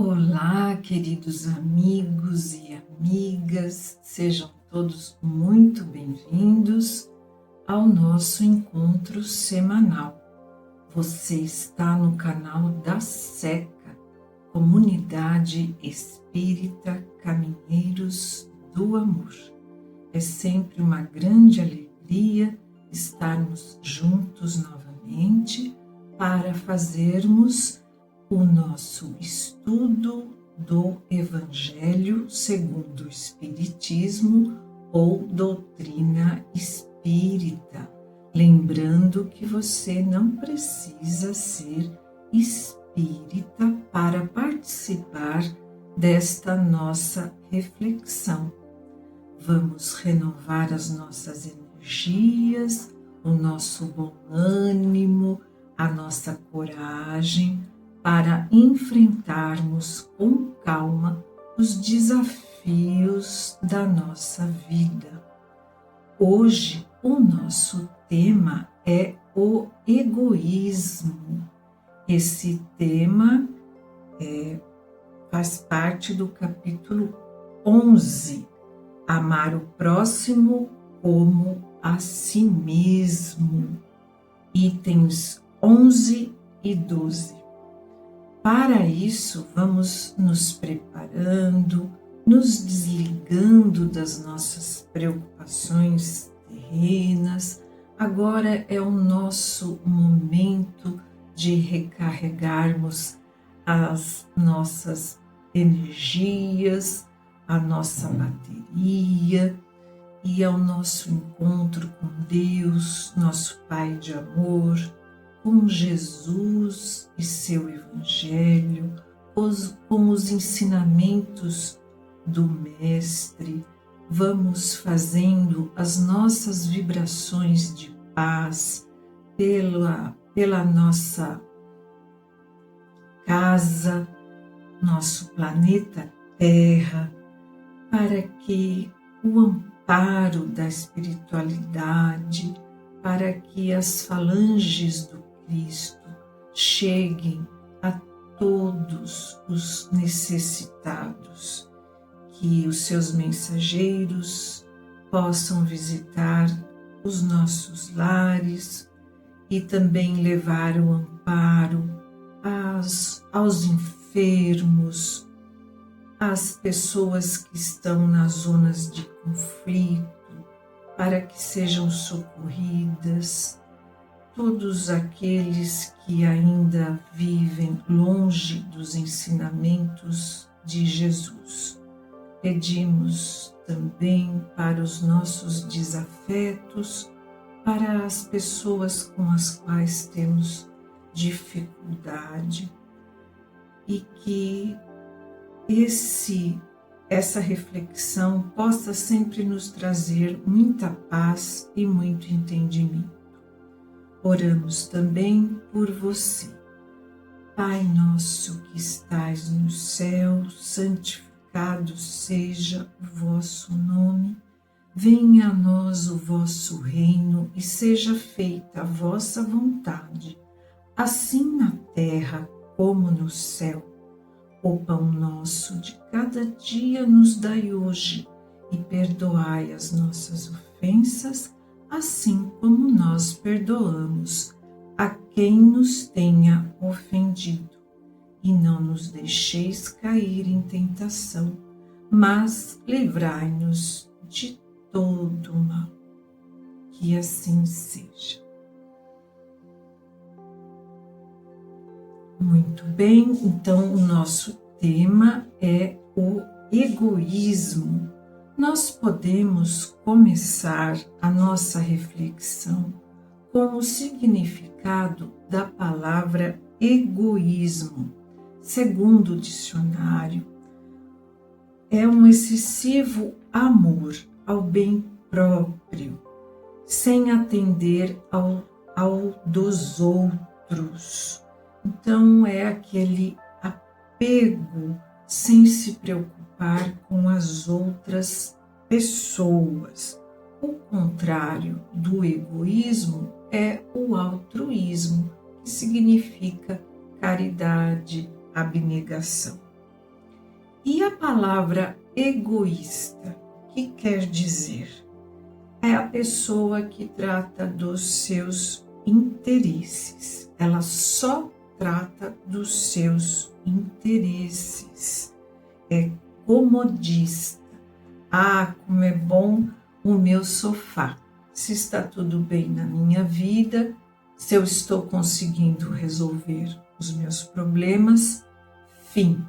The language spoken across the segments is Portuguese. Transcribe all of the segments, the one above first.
Olá, queridos amigos e amigas, sejam todos muito bem-vindos ao nosso encontro semanal. Você está no canal da SECA, Comunidade Espírita Caminheiros do Amor. É sempre uma grande alegria estarmos juntos novamente para fazermos o nosso estudo do Evangelho segundo o Espiritismo ou doutrina espírita. Lembrando que você não precisa ser espírita para participar desta nossa reflexão. Vamos renovar as nossas energias, o nosso bom ânimo, a nossa coragem, para enfrentarmos com calma os desafios da nossa vida. Hoje, o nosso tema é o egoísmo. Esse tema faz parte do capítulo 11, Amar o próximo como a si mesmo, itens 11 e 12. Para isso, vamos nos preparando, nos desligando das nossas preocupações terrenas. Agora é o nosso momento de recarregarmos as nossas energias, a nossa bateria e ao nosso encontro com Deus, nosso Pai de amor, com Jesus e seu Evangelho, com os ensinamentos do Mestre. Vamos fazendo as nossas vibrações de paz pela nossa casa, nosso planeta Terra, para que o amparo da espiritualidade, para que as falanges do Cristo cheguem a todos os necessitados, que os seus mensageiros possam visitar os nossos lares e também levar o amparo aos enfermos, às pessoas que estão nas zonas de conflito, para que sejam socorridas, todos aqueles que ainda vivem longe dos ensinamentos de Jesus. Pedimos também para os nossos desafetos, para as pessoas com as quais temos dificuldade, e que essa reflexão possa sempre nos trazer muita paz e muito entendimento. Oramos também por você. Pai nosso que estais no céu, santificado seja o vosso nome. Venha a nós o vosso reino e seja feita a vossa vontade, assim na terra como no céu. O pão nosso de cada dia nos dai hoje e perdoai as nossas ofensas, assim como nós perdoamos a quem nos tenha ofendido. E não nos deixeis cair em tentação, mas livrai-nos de todo o mal. Que assim seja. Muito bem, então o nosso tema é o egoísmo. Nós podemos começar a nossa reflexão com o significado da palavra egoísmo. Segundo o dicionário, é um excessivo amor ao bem próprio, sem atender ao dos outros. Então é aquele apego sem se preocupar com as outras pessoas. O contrário do egoísmo é o altruísmo, que significa caridade, abnegação. E a palavra egoísta, o que quer dizer? É a pessoa que trata dos seus interesses. Ela só trata dos seus interesses. É comodista. Ah, como é bom o meu sofá. Se está tudo bem na minha vida, se eu estou conseguindo resolver os meus problemas, fim,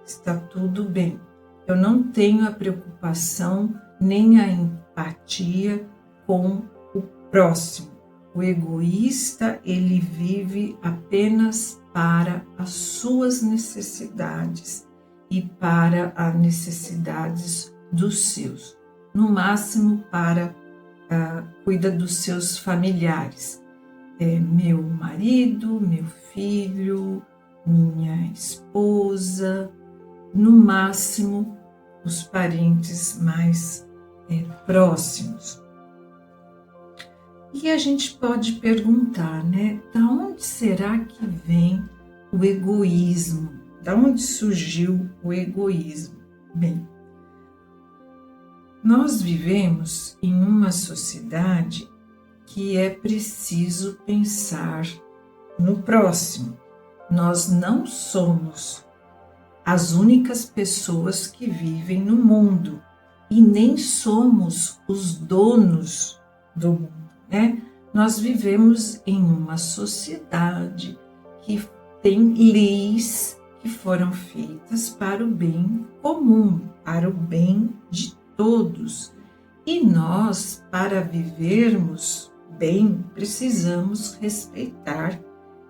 está tudo bem. Eu não tenho a preocupação nem a empatia com o próximo. O egoísta, ele vive apenas para as suas necessidades e para as necessidades dos seus. No máximo, cuida dos seus familiares. Meu marido, meu filho, minha esposa, no máximo, os parentes mais próximos. E a gente pode perguntar, né? Da onde será que vem o egoísmo? Da onde surgiu o egoísmo? Bem, nós vivemos em uma sociedade que é preciso pensar no próximo. Nós não somos as únicas pessoas que vivem no mundo e nem somos os donos do mundo, né? Nós vivemos em uma sociedade que tem leis que foram feitas para o bem comum, para o bem de todos. E nós, para vivermos bem, precisamos respeitar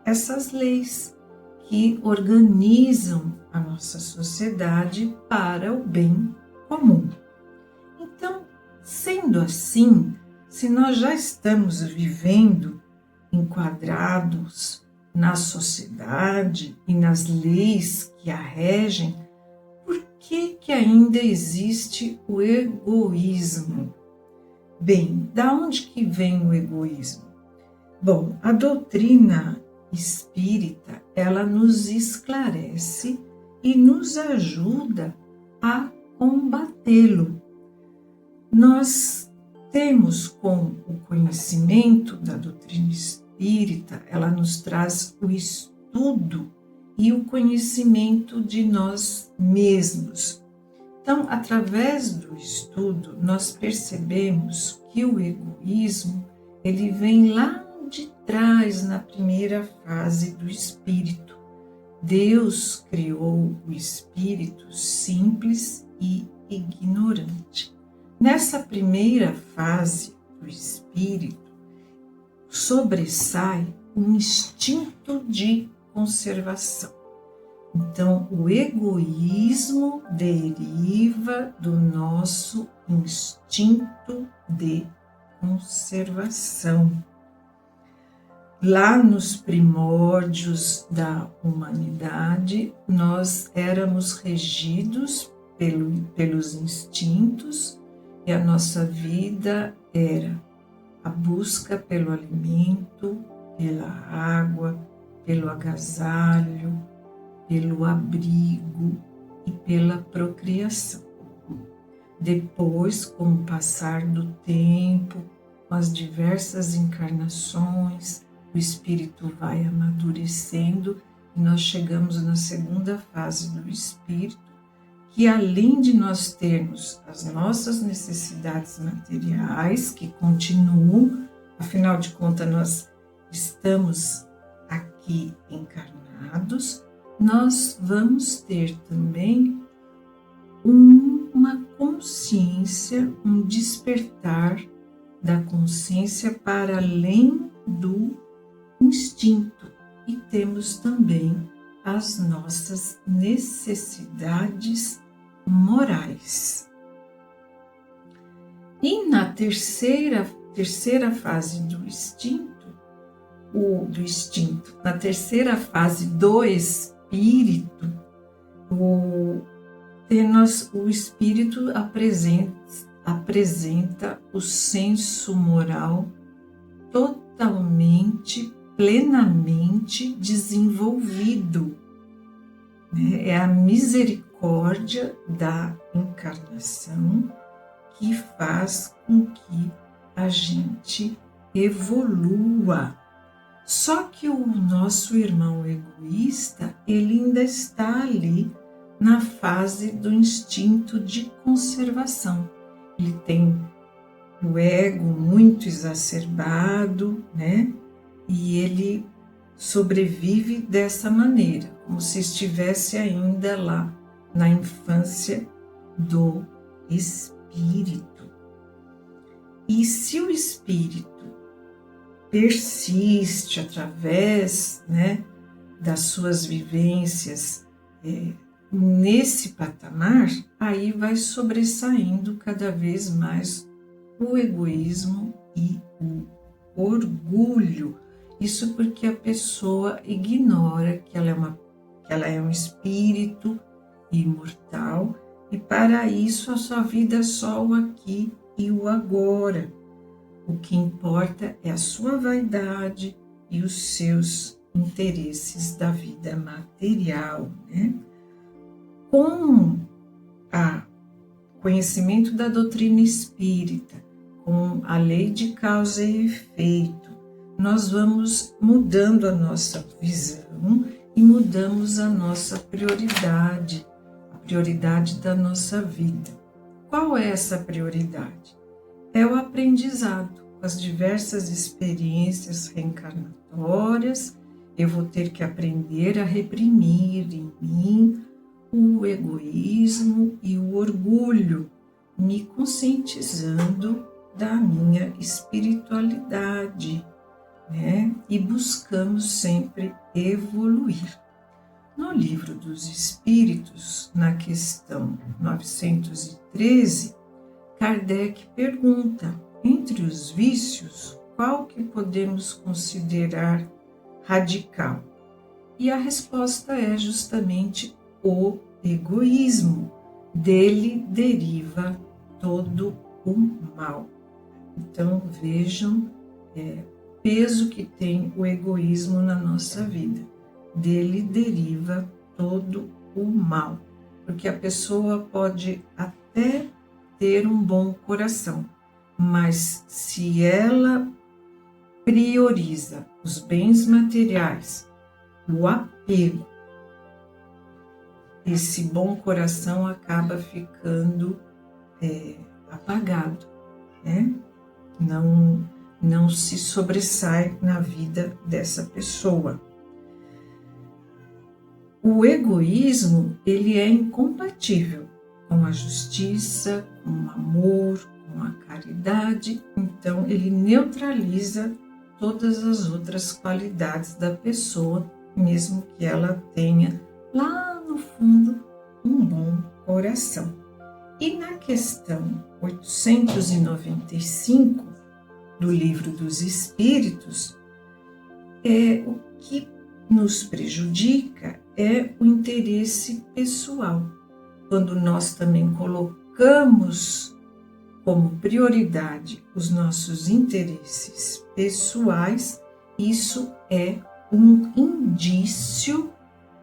essas leis que organizam a nossa sociedade para o bem comum. Então, sendo assim, se nós já estamos vivendo enquadrados na sociedade e nas leis que a regem, por que ainda existe o egoísmo? Bem, da onde que vem o egoísmo? Bom, a doutrina espírita, ela nos esclarece e nos ajuda a combatê-lo. Nós temos, com o conhecimento da doutrina espírita, ela nos traz o estudo e o conhecimento de nós mesmos. Então, através do estudo, nós percebemos que o egoísmo, ele vem lá de trás, na primeira fase do espírito. Deus criou o espírito simples e ignorante. Nessa primeira fase do espírito, sobressai um instinto de conservação. Então, o egoísmo deriva do nosso instinto de conservação. Lá nos primórdios da humanidade, nós éramos regidos pelos instintos e a nossa vida era a busca pelo alimento, pela água, pelo agasalho, pelo abrigo e pela procriação. Depois, com o passar do tempo, com as diversas encarnações, o espírito vai amadurecendo e nós chegamos na segunda fase do espírito, que além de nós termos as nossas necessidades materiais, que continuam, afinal de contas nós estamos aqui encarnados, nós vamos ter também uma consciência, um despertar da consciência para além do instinto e temos também as nossas necessidades morais. E na terceira fase do instinto, na terceira fase do espírito, o espírito apresenta o senso moral totalmente, plenamente desenvolvido. É a misericórdia discórdia da encarnação que faz com que a gente evolua. Só que o nosso irmão egoísta, ele ainda está ali na fase do instinto de conservação. Ele tem o ego muito exacerbado, né? E ele sobrevive dessa maneira, como se estivesse ainda lá na infância do espírito. E se o espírito persiste através, né, das suas vivências nesse patamar, aí vai sobressaindo cada vez mais o egoísmo e o orgulho. Isso porque a pessoa ignora que ela é um espírito imortal e para isso a sua vida é só o aqui e o agora. O que importa é a sua vaidade e os seus interesses da vida material, né? Com o conhecimento da doutrina espírita, com a lei de causa e efeito, nós vamos mudando a nossa visão e mudamos a nossa prioridade, a prioridade da nossa vida. Qual é essa prioridade? É o aprendizado. Com as diversas experiências reencarnatórias, eu vou ter que aprender a reprimir em mim o egoísmo e o orgulho, me conscientizando da minha espiritualidade, né? E buscamos sempre evoluir. No Livro dos Espíritos, na questão 913, Kardec pergunta: entre os vícios, qual que podemos considerar radical? E a resposta é justamente o egoísmo. Dele deriva todo o mal. Então vejam o peso que tem o egoísmo na nossa vida. Dele deriva todo o mal, porque a pessoa pode até ter um bom coração, mas se ela prioriza os bens materiais, o apego, esse bom coração acaba ficando apagado, né? Não se sobressai na vida dessa pessoa. O egoísmo, ele é incompatível com a justiça, com o amor, com a caridade, então ele neutraliza todas as outras qualidades da pessoa, mesmo que ela tenha lá no fundo um bom coração. E na questão 895 do Livro dos Espíritos, o que nos prejudica é o interesse pessoal. Quando nós também colocamos como prioridade os nossos interesses pessoais, isso é um indício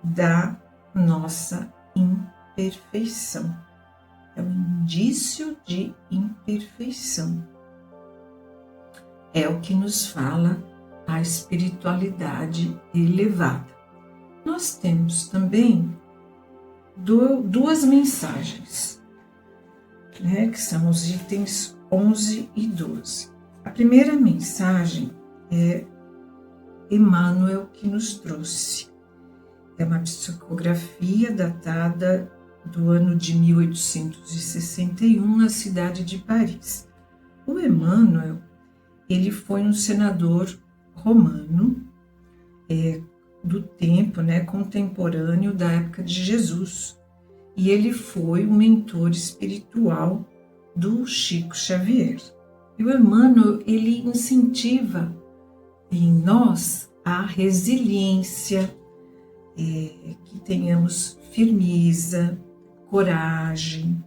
da nossa imperfeição. É um indício de imperfeição. É o que nos fala a espiritualidade elevada. Nós temos também duas mensagens, né, que são os itens 11 e 12. A primeira mensagem é Emmanuel que nos trouxe. É uma psicografia datada do ano de 1861 na cidade de Paris. O Emmanuel, ele foi um senador romano do tempo, né, contemporâneo da época de Jesus. E ele foi o mentor espiritual do Chico Xavier. E o Emmanuel, ele incentiva em nós a resiliência, que tenhamos firmeza, coragem.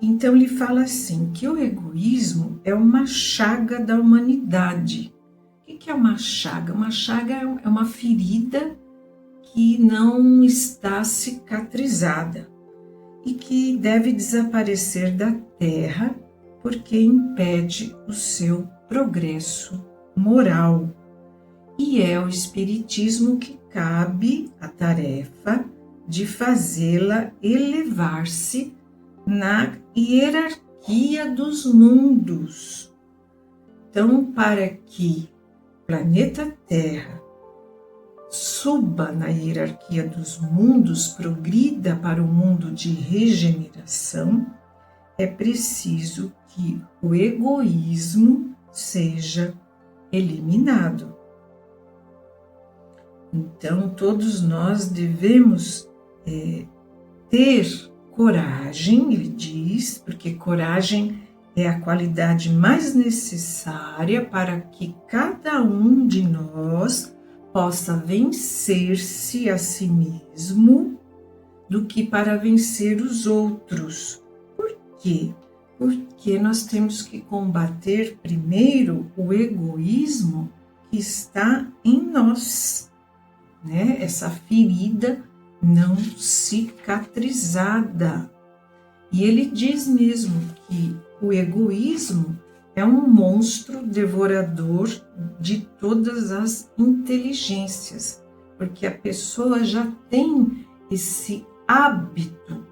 Então ele fala assim, que o egoísmo é uma chaga da humanidade. O que é uma chaga? Uma chaga é uma ferida que não está cicatrizada. e que deve desaparecer da Terra porque impede o seu progresso moral. E é o Espiritismo que cabe a tarefa de fazê-la elevar-se na hierarquia dos mundos. Então, para que o planeta Terra suba na hierarquia dos mundos, progrida para o mundo de regeneração, é preciso que o egoísmo seja eliminado. Então, todos nós devemos ter coragem, ele diz, porque coragem é a qualidade mais necessária para que cada um de nós possa vencer-se a si mesmo do que para vencer os outros. Por quê? Porque nós temos que combater primeiro o egoísmo que está em nós, né? Essa ferida não cicatrizada. E ele diz mesmo que o egoísmo é um monstro devorador de todas as inteligências, porque a pessoa já tem esse hábito,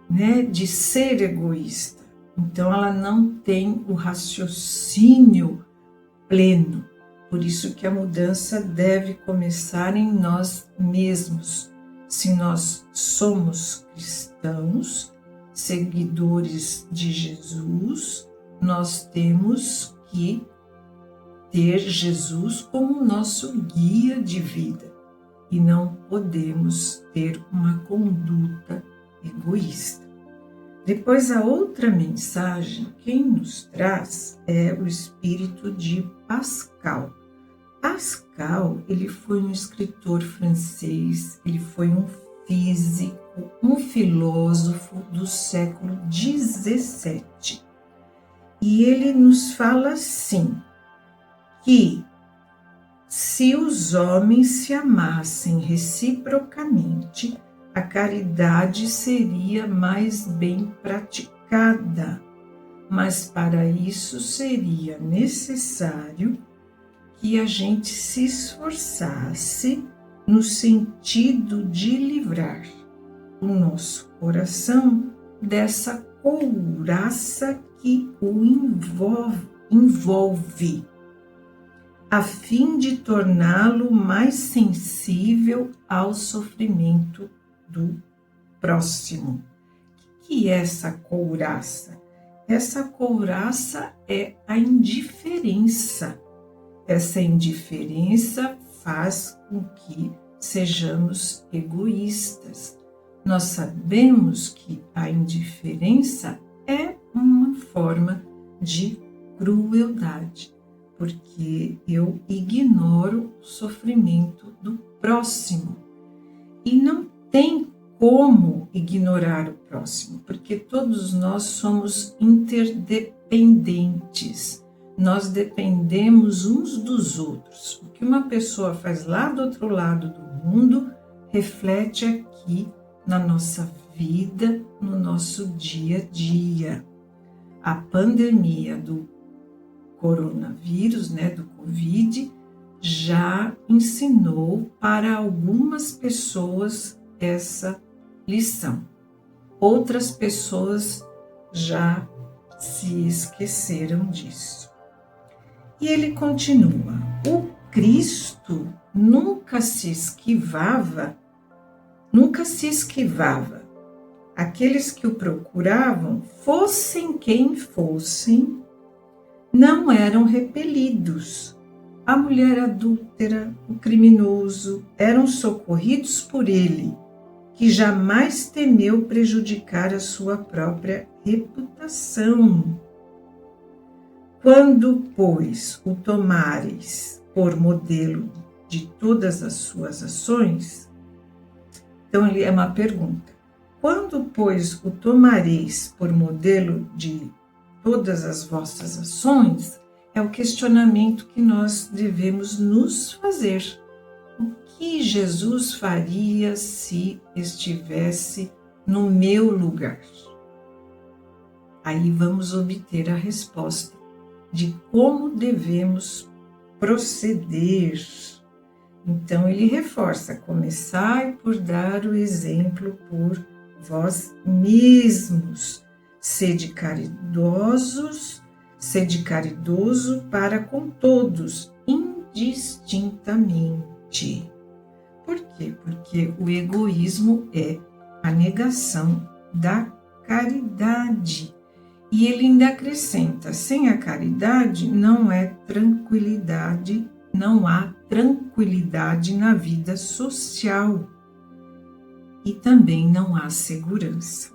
né, de ser egoísta. Então ela não tem o raciocínio pleno. Por isso que a mudança deve começar em nós mesmos. Se nós somos cristãos, seguidores de Jesus, nós temos que ter Jesus como nosso guia de vida e não podemos ter uma conduta egoísta. Depois, a outra mensagem, quem nos traz é o espírito de Pascal. Pascal, ele foi um escritor francês, ele foi um físico, um filósofo do século XVII. E ele nos fala assim, que se os homens se amassem reciprocamente, a caridade seria mais bem praticada, mas para isso seria necessário que a gente se esforçasse no sentido de livrar o nosso coração dessa couraça que o envolve, a fim de torná-lo mais sensível ao sofrimento do próximo. O que é essa couraça? Essa couraça é a indiferença. Essa indiferença faz com que sejamos egoístas. Nós sabemos que a indiferença é uma forma de crueldade, porque eu ignoro o sofrimento do próximo. E não tem como ignorar o próximo, porque todos nós somos interdependentes. Nós dependemos uns dos outros. O que uma pessoa faz lá do outro lado do mundo reflete aqui na nossa vida, no nosso dia a dia. A pandemia do coronavírus, né, do Covid, já ensinou para algumas pessoas essa lição. Outras pessoas já se esqueceram disso. E ele continua, o Cristo nunca se esquivava. Aqueles que o procuravam, fossem quem fossem, não eram repelidos. A mulher adúltera, o criminoso, eram socorridos por ele, que jamais temeu prejudicar a sua própria reputação. Quando, pois, o tomares por modelo de todas as suas ações, então ele é uma pergunta. Quando, pois, o tomareis por modelo de todas as vossas ações, é o questionamento que nós devemos nos fazer. O que Jesus faria se estivesse no meu lugar? Aí vamos obter a resposta de como devemos proceder. Então ele reforça: começai por dar o exemplo por vós mesmos, sede caridoso para com todos, indistintamente. Por quê? Porque o egoísmo é a negação da caridade. E ele ainda acrescenta: sem a caridade não há tranquilidade na vida social e também não há segurança.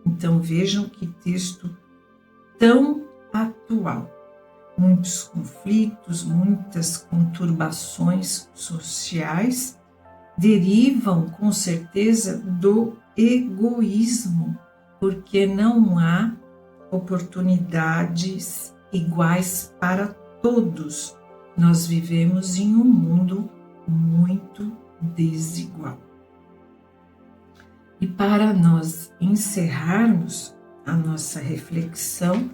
Então vejam que texto tão atual. Muitos conflitos, muitas conturbações sociais derivam com certeza do egoísmo, porque não há oportunidades iguais para todos. Nós vivemos em um mundo muito desigual. E para nós encerrarmos a nossa reflexão,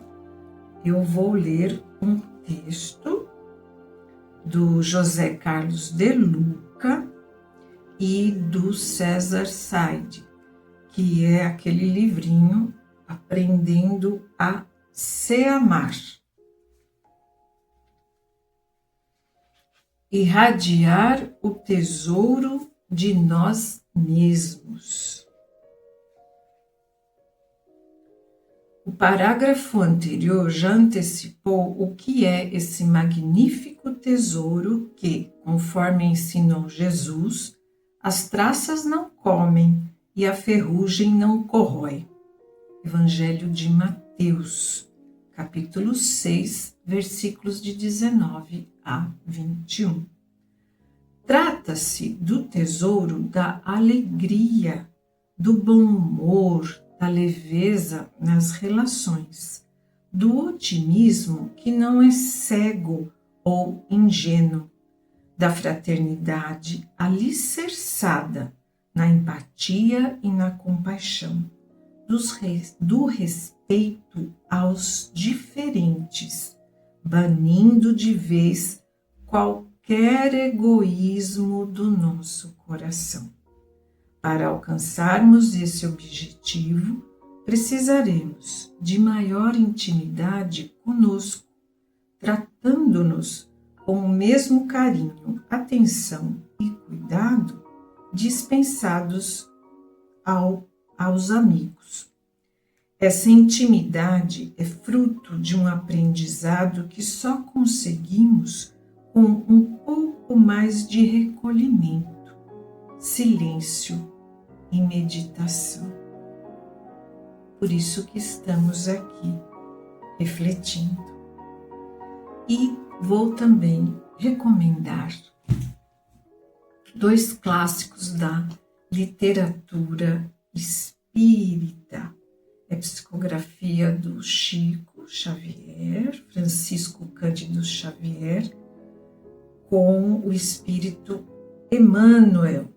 eu vou ler um texto do José Carlos de Luca e do César Said, que é aquele livrinho Aprendendo a Se Amar. Irradiar o tesouro de nós mesmos. O parágrafo anterior já antecipou o que é esse magnífico tesouro que, conforme ensinou Jesus, as traças não comem e a ferrugem não corrói. Evangelho de Mateus, capítulo 6, versículos de 19 a 21. Trata-se do tesouro da alegria, do bom humor, da leveza nas relações, do otimismo que não é cego ou ingênuo, da fraternidade alicerçada na empatia e na compaixão, do respeito aos diferentes, banindo de vez qualquer egoísmo do nosso coração. Para alcançarmos esse objetivo, precisaremos de maior intimidade conosco, tratando-nos com o mesmo carinho, atenção e cuidado dispensados aos amigos. Essa intimidade é fruto de um aprendizado que só conseguimos com um pouco mais de recolhimento, silêncio e meditação. Por isso que estamos aqui refletindo. E vou também recomendar 2 clássicos da literatura espírita. É a psicografia do Chico Xavier, Francisco Cândido Xavier, com o espírito Emmanuel.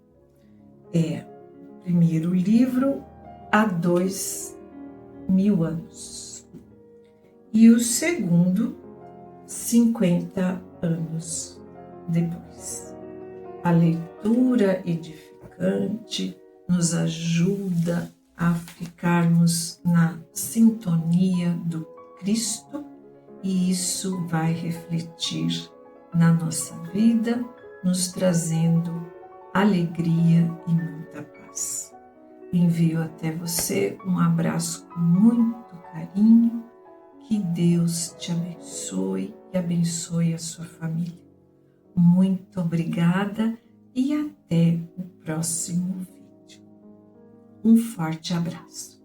É o primeiro livro há 2000 anos. E o segundo, 50 anos depois. A leitura edificante nos ajuda a ficarmos na sintonia do Cristo e isso vai refletir na nossa vida, nos trazendo alegria e muita paz. Envio até você um abraço com muito carinho, que Deus te abençoe e abençoe a sua família. Muito obrigada e até o próximo vídeo. Um forte abraço.